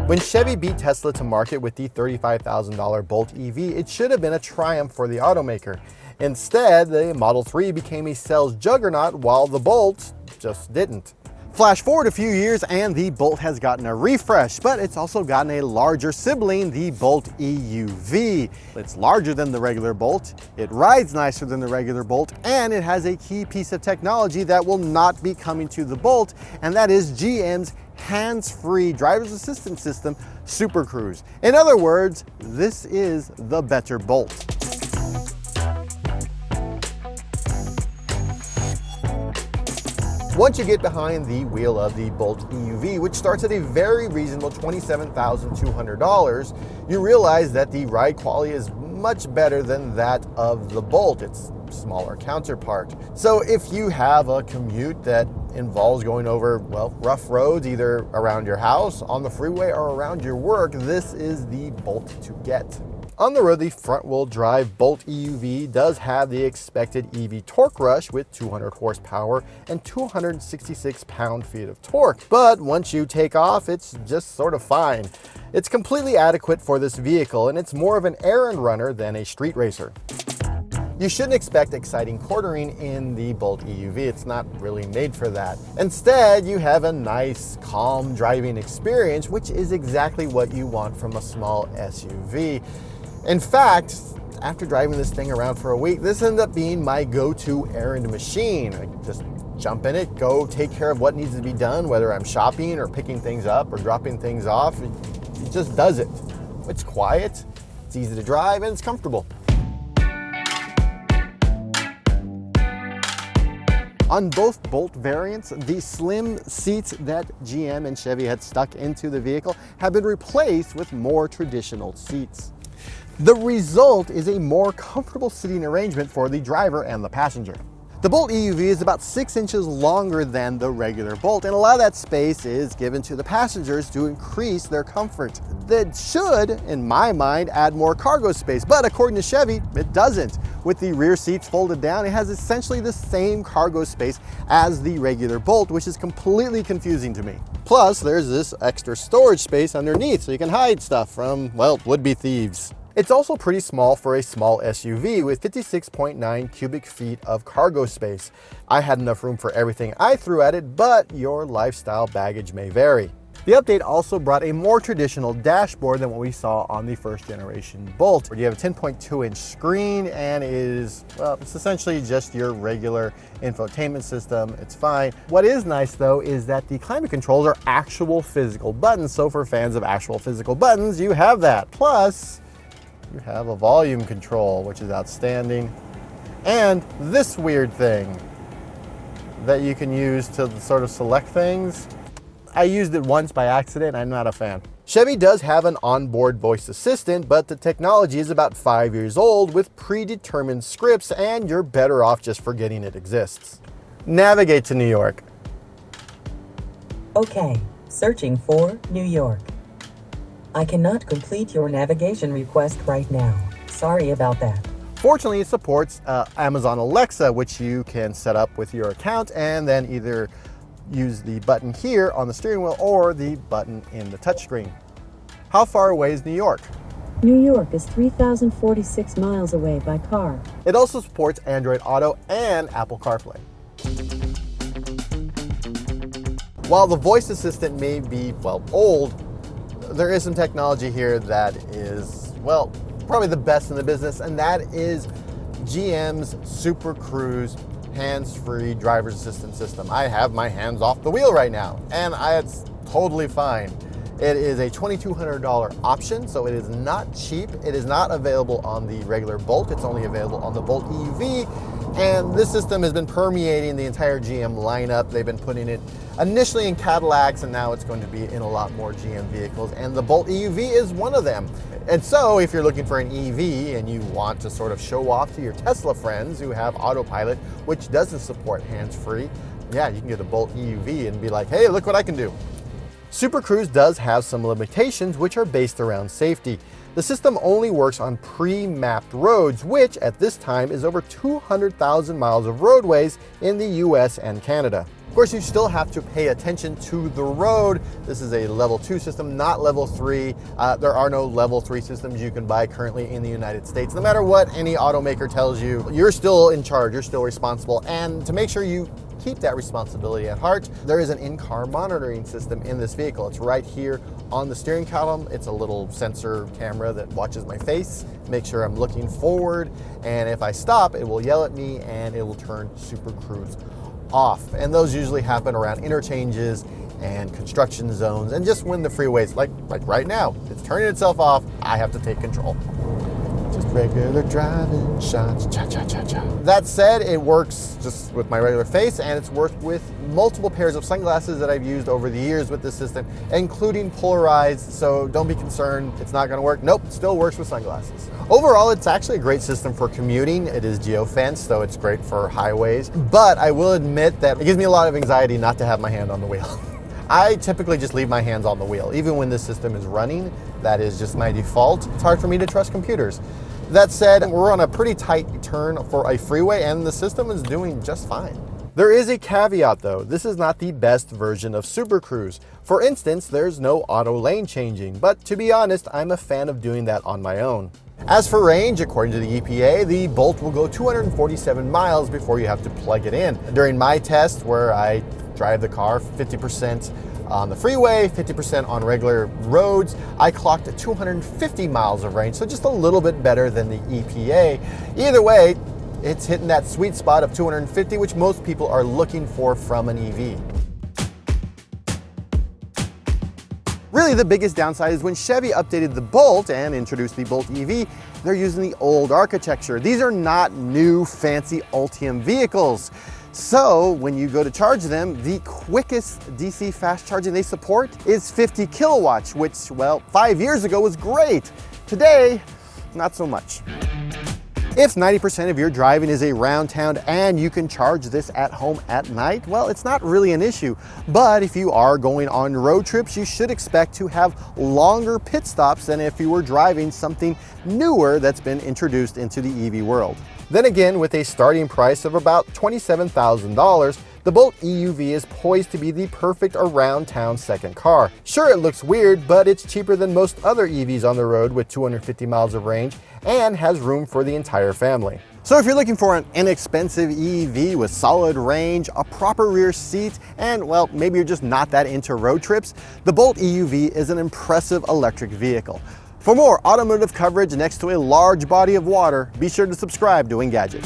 When Chevy beat Tesla to market with the $35,000 Bolt EV, it should have been a triumph for the automaker. Instead, the Model 3 became a sales juggernaut while the Bolt just didn't. Flash forward a few years and the Bolt has gotten a refresh, but it's also gotten a larger sibling, the Bolt EUV. It's larger than the regular Bolt, it rides nicer than the regular Bolt, and it has a key piece of technology that will not be coming to the Bolt, and that is GM's hands-free driver's assistance system, Super Cruise. In other words, this is the better Bolt. Once you get behind the wheel of the Bolt EUV, which starts at a very reasonable $27,200, you realize that the ride quality is much better than that of the Bolt, its smaller counterpart. So if you have a commute that involves going over, well, rough roads, either around your house, on the freeway, or around your work, this is the Bolt to get. On the road, the front-wheel drive Bolt EUV does have the expected EV torque rush with 200 horsepower and 266 pound-feet of torque. But once you take off, it's just sort of fine. It's completely adequate for this vehicle, and it's more of an errand runner than a street racer. You shouldn't expect exciting quartering in the Bolt EUV. It's not really made for that. Instead, you have a nice, calm driving experience, which is exactly what you want from a small SUV. In fact, after driving this thing around for a week, this ended up being my go-to errand machine. I just jump in it, go take care of what needs to be done, whether I'm shopping or picking things up or dropping things off. It just does it. It's quiet, it's easy to drive, and it's comfortable. On both Bolt variants, the slim seats that GM and Chevy had stuck into the vehicle have been replaced with more traditional seats. The result is a more comfortable sitting arrangement for the driver and the passenger. The Bolt EUV is about 6 inches longer than the regular Bolt, and a lot of that space is given to the passengers to increase their comfort. That should, in my mind, add more cargo space, but according to Chevy, it doesn't. With the rear seats folded down, it has essentially the same cargo space as the regular Bolt, which is completely confusing to me. Plus, there's this extra storage space underneath, so you can hide stuff from, well, would-be thieves. It's also pretty small for a small SUV with 56.9 cubic feet of cargo space. I had enough room for everything I threw at it, but your lifestyle baggage may vary. The update also brought a more traditional dashboard than what we saw on the first generation Bolt, where you have a 10.2-inch screen and it is, well, it's essentially just your regular infotainment system. It's fine. What is nice though is that the climate controls are actual physical buttons, so for fans of actual physical buttons, you have that. Plus, you have a volume control, which is outstanding. And this weird thing that you can use to sort of select things. I used it once by accident, I'm not a fan. Chevy does have an onboard voice assistant, but the technology is about 5 years old with predetermined scripts, and you're better off just forgetting it exists. Navigate to New York. Okay, searching for New York. I cannot complete your navigation request right now. Sorry about that. Fortunately, it supports Amazon Alexa, which you can set up with your account and then either use the button here on the steering wheel or the button in the touchscreen. How far away is New York? New York is 3,046 miles away by car. It also supports Android Auto and Apple CarPlay. While the voice assistant may be, well, old, there is some technology here that is, well, probably the best in the business, and that is GM's Super Cruise hands-free driver's assistance system. I have my hands off the wheel right now, and it's totally fine. It is a $2,200 option, so it is not cheap. It is not available on the regular Bolt. It's only available on the Bolt EUV, and this system has been permeating the entire GM lineup. They've been putting it initially in Cadillacs, and now it's going to be in a lot more GM vehicles, and the Bolt EUV is one of them. And so if you're looking for an EV and you want to sort of show off to your Tesla friends who have autopilot, which doesn't support hands-free, yeah, you can get a Bolt EUV and be like, hey, look what I can do. Super Cruise does have some limitations which are based around safety. The system only works on pre-mapped roads, which at this time is over 200,000 miles of roadways in the US and Canada. course, you still have to pay attention to the road. This is a level 2 system, not level 3. There are no level 3 systems you can buy currently in the United States. No matter what any automaker tells you, you're still in charge, you're still responsible. And to make sure you keep that responsibility at heart, there is an in-car monitoring system in this vehicle. It's right here on the steering column. It's a little sensor camera that watches my face, make sure I'm looking forward, and if I stop, it will yell at me and it will turn Super Cruise off. And those usually happen around interchanges and construction zones, and just when the freeways, like right now, it's turning itself off, I have to take control. Just regular driving shots, cha-cha-cha-cha. That said, it works just with my regular face, and it's worked with multiple pairs of sunglasses that I've used over the years with this system, including polarized, so don't be concerned, it's not gonna work. Nope, it still works with sunglasses. Overall, it's actually a great system for commuting. It is geo-fenced, so it's great for highways, but I will admit that it gives me a lot of anxiety not to have my hand on the wheel. I typically just leave my hands on the wheel. Even when this system is running, that is just my default. It's hard for me to trust computers. That said, we're on a pretty tight turn for a freeway and the system is doing just fine. There is a caveat though. This is not the best version of Super Cruise. For instance, there's no auto lane changing, but to be honest, I'm a fan of doing that on my own. As for range, according to the EPA, the Bolt will go 247 miles before you have to plug it in. During my test, where I drive the car 50% on the freeway, 50% on regular roads, I clocked at 250 miles of range, so just a little bit better than the EPA. Either way, it's hitting that sweet spot of 250, which most people are looking for from an EV. Really, the biggest downside is when Chevy updated the Bolt and introduced the Bolt EV, they're using the old architecture. These are not new, fancy Ultium vehicles. So when you go to charge them, the quickest DC fast charging they support is 50 kilowatts, which, well, 5 years ago was great. Today, not so much. If 90% of your driving is around town and you can charge this at home at night, well, it's not really an issue. But if you are going on road trips, you should expect to have longer pit stops than if you were driving something newer that's been introduced into the EV world. Then again, with a starting price of about $27,000, the Bolt EUV is poised to be the perfect around town second car. Sure, it looks weird, but it's cheaper than most other EVs on the road with 250 miles of range and has room for the entire family. So if you're looking for an inexpensive EV with solid range, a proper rear seat, and well, maybe you're just not that into road trips, the Bolt EUV is an impressive electric vehicle. For more automotive coverage next to a large body of water, be sure to subscribe to Engadget.